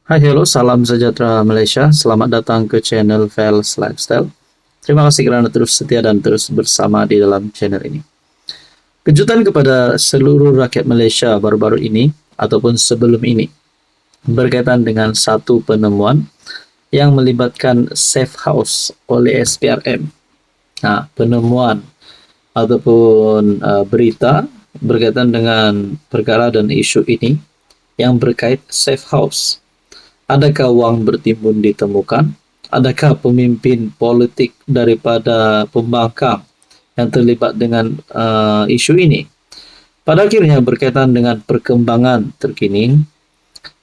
Hai, hello, salam sejahtera Malaysia. Selamat datang ke channel Vels Lifestyle. Terima kasih kerana terus setia dan terus bersama di dalam channel ini. Kejutan kepada seluruh rakyat Malaysia baru-baru ini ataupun sebelum ini berkaitan dengan satu penemuan yang melibatkan safe house oleh SPRM. Penemuan ataupun berita berkaitan dengan perkara dan isu ini yang berkait safe house. Adakah wang bertimbun ditemukan? Adakah pemimpin politik daripada pembangkang yang terlibat dengan isu ini? Pada akhirnya berkaitan dengan perkembangan terkini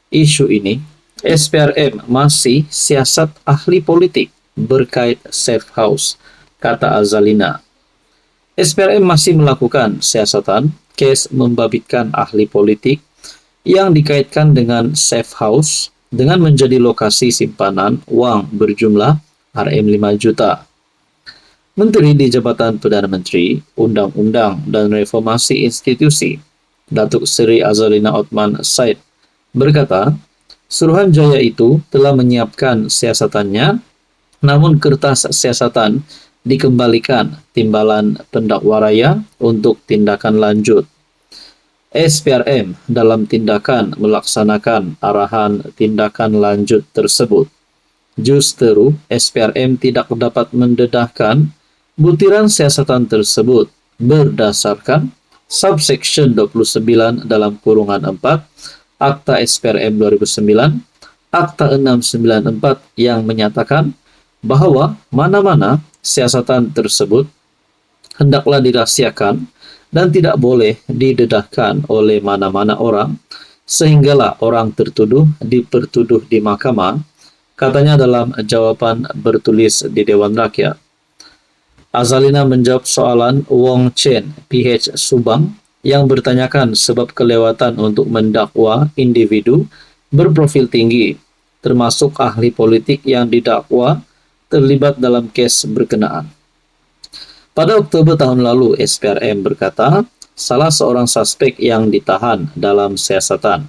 isu ini, SPRM masih siasat ahli politik berkait safe house, kata Azalina. SPRM masih melakukan siasatan kes membabitkan ahli politik yang dikaitkan dengan safe house dengan menjadi lokasi simpanan wang berjumlah RM5 juta. Menteri di Jabatan Perdana Menteri, Undang-Undang dan Reformasi Institusi, Datuk Seri Azalina Othman Said, berkata, Suruhanjaya itu telah menyiapkan siasatannya, namun kertas siasatan dikembalikan Timbalan Pendakwa Raya untuk tindakan lanjut. SPRM dalam tindakan melaksanakan arahan tindakan lanjut tersebut. Justeru, SPRM tidak dapat mendedahkan butiran siasatan tersebut berdasarkan subsection 29 dalam kurungan 4 Akta SPRM 2009, Akta 694 yang menyatakan bahawa mana-mana siasatan tersebut hendaklah dirahsiakan dan tidak boleh didedahkan oleh mana-mana orang sehinggalah orang tertuduh dipertuduh di mahkamah, katanya dalam jawapan bertulis di Dewan Rakyat. Azalina menjawab soalan Wong Chen, PH Subang, yang bertanyakan sebab kelewatan untuk mendakwa individu berprofil tinggi, termasuk ahli politik yang didakwa terlibat dalam kes berkenaan. Pada Oktober tahun lalu, SPRM berkata, salah seorang suspek yang ditahan dalam siasatan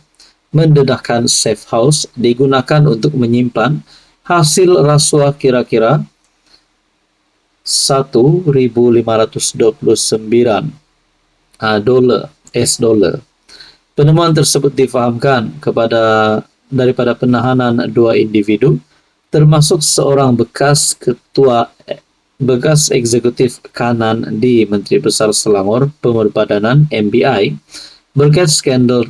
mendedahkan safe house digunakan untuk menyimpan hasil rasuah kira-kira 1.529 dolar. Penemuan tersebut difahamkan daripada penahanan dua individu, termasuk seorang bekas eksekutif kanan di Menteri Besar Selangor Pemerbadanan MBI berkait skandal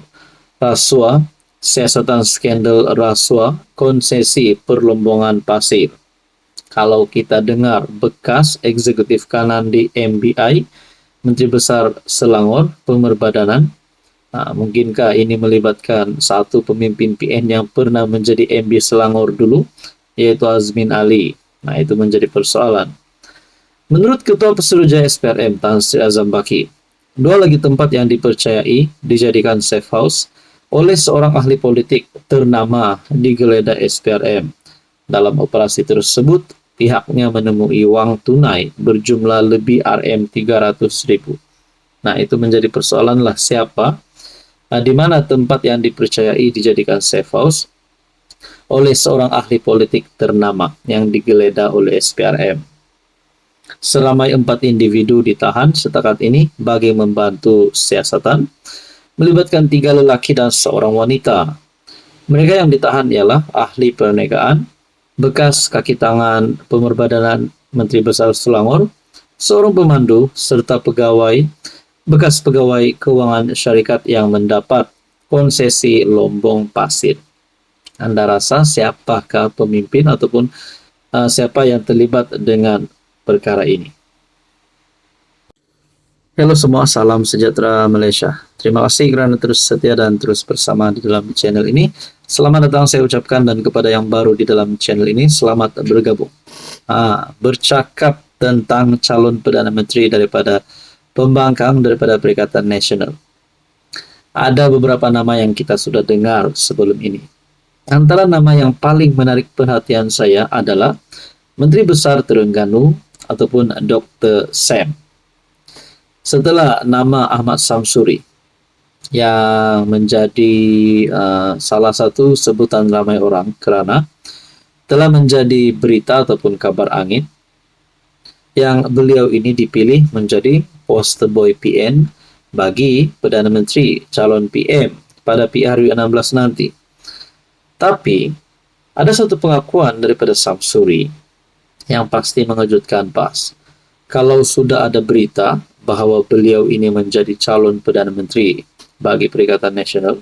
rasuah, siasatan skandal rasuah konsesi perlombongan pasir. Kalau kita dengar bekas eksekutif kanan di MBI, Menteri Besar Selangor Pemerbadanan, mungkinkah ini melibatkan satu pemimpin PN yang pernah menjadi MB Selangor dulu, yaitu Azmin Ali. Itu menjadi persoalan. Menurut Ketua Pesuruhjaya SPRM Tan Sri Azam Baki, dua lagi tempat yang dipercayai dijadikan safe house oleh seorang ahli politik ternama digeledah SPRM. Dalam operasi tersebut, pihaknya menemui wang tunai berjumlah lebih RM300,000. Itu menjadi persoalan lah siapa, di mana tempat yang dipercayai dijadikan safe house oleh seorang ahli politik ternama yang digeledah oleh SPRM. Seramai 4 individu ditahan setakat ini bagi membantu siasatan, melibatkan 3 lelaki dan seorang wanita. Mereka yang ditahan ialah ahli perniagaan, bekas kaki tangan Pemerbadanan Menteri Besar Selangor, seorang pemandu, serta bekas pegawai keuangan syarikat yang mendapat konsesi lombong pasir. Anda rasa siapakah pemimpin ataupun siapa yang terlibat dengan perkara ini? Halo semua, salam sejahtera Malaysia. Terima kasih kerana terus setia dan terus bersama di dalam channel ini. Selamat datang saya ucapkan, dan kepada yang baru di dalam channel ini, selamat bergabung. Bercakap tentang calon Perdana Menteri daripada pembangkang daripada Perikatan Nasional. Ada beberapa nama yang kita sudah dengar sebelum ini. Antara nama yang paling menarik perhatian saya adalah Menteri Besar Terengganu ataupun Dr. Sam. Setelah nama Ahmad Samsuri, yang menjadi salah satu sebutan ramai orang karena telah menjadi berita ataupun kabar angin yang beliau ini dipilih menjadi poster boy PN bagi Perdana Menteri calon PM pada PRU16 nanti. Tapi ada satu pengakuan daripada Samsuri yang pasti mengejutkan PAS. Kalau sudah ada berita bahwa beliau ini menjadi calon Perdana Menteri bagi Perikatan Nasional,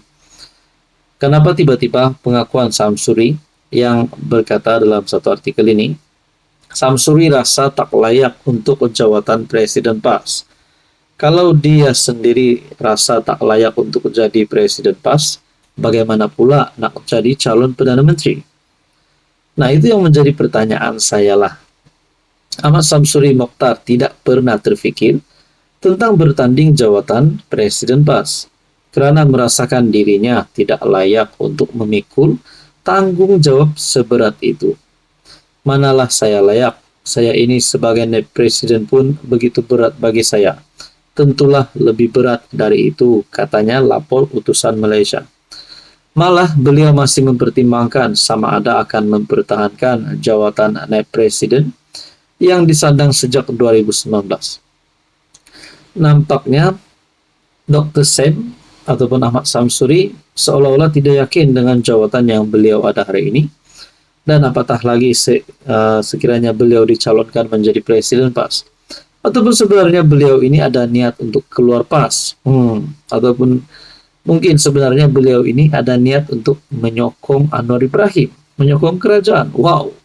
kenapa tiba-tiba pengakuan Samsuri yang berkata dalam satu artikel ini, Samsuri rasa tak layak untuk jawatan Presiden PAS. Kalau dia sendiri rasa tak layak untuk jadi Presiden PAS, bagaimana pula nak jadi calon Perdana Menteri? Nah, itu yang menjadi pertanyaan saya lah. Ahmad Samsuri Mokhtar tidak pernah terfikir tentang bertanding jawatan Presiden PAS karena merasakan dirinya tidak layak untuk memikul tanggung jawab seberat itu. Manalah saya layak, saya ini sebagai naib presiden pun begitu berat bagi saya. Tentulah lebih berat dari itu, katanya lapor utusan Malaysia. Malah beliau masih mempertimbangkan sama ada akan mempertahankan jawatan naib presiden yang disandang sejak 2019. Nampaknya Dr. Sam ataupun Ahmad Samsuri seolah-olah tidak yakin dengan jawatan yang beliau ada hari ini. Dan apatah lagi sekiranya beliau dicalonkan menjadi presiden PAS. Ataupun sebenarnya beliau ini ada niat untuk keluar PAS. Ataupun mungkin sebenarnya beliau ini ada niat untuk menyokong Anwar Ibrahim, menyokong kerajaan. Wow,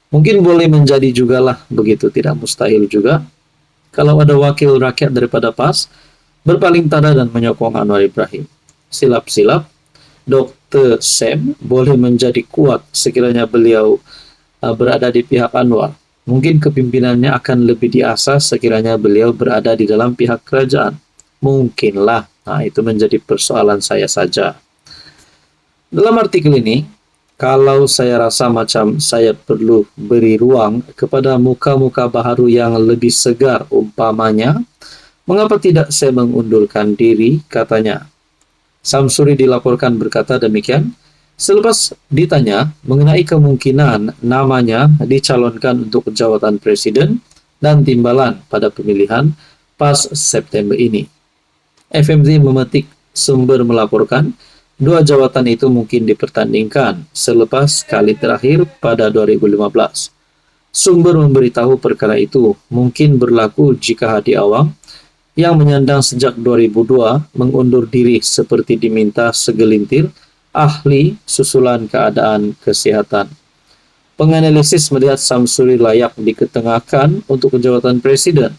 mungkin boleh menjadi juga lah begitu, tidak mustahil juga. Kalau ada wakil rakyat daripada PAS, berpaling tangan dan menyokong Anwar Ibrahim. Silap-silap, Dr. Sam boleh menjadi kuat sekiranya beliau berada di pihak Anwar. Mungkin kepimpinannya akan lebih diasah sekiranya beliau berada di dalam pihak kerajaan. Mungkinlah. Nah, itu menjadi persoalan saya saja. Dalam artikel ini, kalau saya rasa macam saya perlu beri ruang kepada muka-muka baharu yang lebih segar umpamanya, mengapa tidak saya mengundurkan diri, katanya. Samsuri dilaporkan berkata demikian selepas ditanya mengenai kemungkinan namanya dicalonkan untuk jawatan presiden dan timbalan pada pemilihan PAS September ini. FMZ memetik sumber melaporkan dua jawatan itu mungkin dipertandingkan selepas kali terakhir pada 2015. Sumber memberitahu perkara itu mungkin berlaku jika Hadi Awang yang menyandang sejak 2002 mengundur diri seperti diminta segelintir ahli susulan keadaan kesehatan. Penganalisis melihat Samsuri layak diketengahkan untuk jabatan presiden.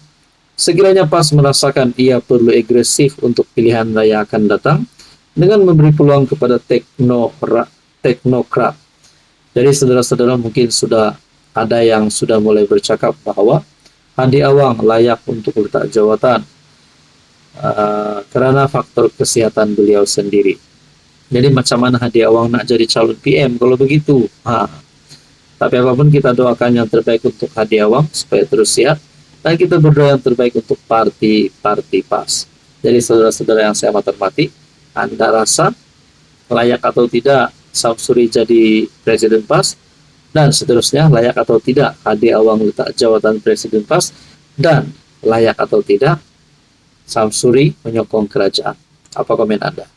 Sekiranya PAS merasakan ia perlu agresif untuk pilihan raya akan datang dengan memberi peluang kepada teknokrat. Jadi saudara-saudara mungkin sudah ada yang sudah mulai bercakap bahwa Hadi Awang layak untuk letak jawatan karena faktor kesehatan beliau sendiri. Jadi macam mana Hadi Awang nak jadi calon PM kalau begitu? Tapi apapun kita doakan yang terbaik untuk Hadi Awang supaya terus sehat dan kita berdoa yang terbaik untuk parti PAS. Jadi saudara-saudara yang saya hormati, Anda rasa layak atau tidak Samsuri jadi presiden PAS dan seterusnya, layak atau tidak Hadi Awang letak jawatan presiden PAS dan layak atau tidak Samsuri menyokong kerajaan. Apa komen Anda?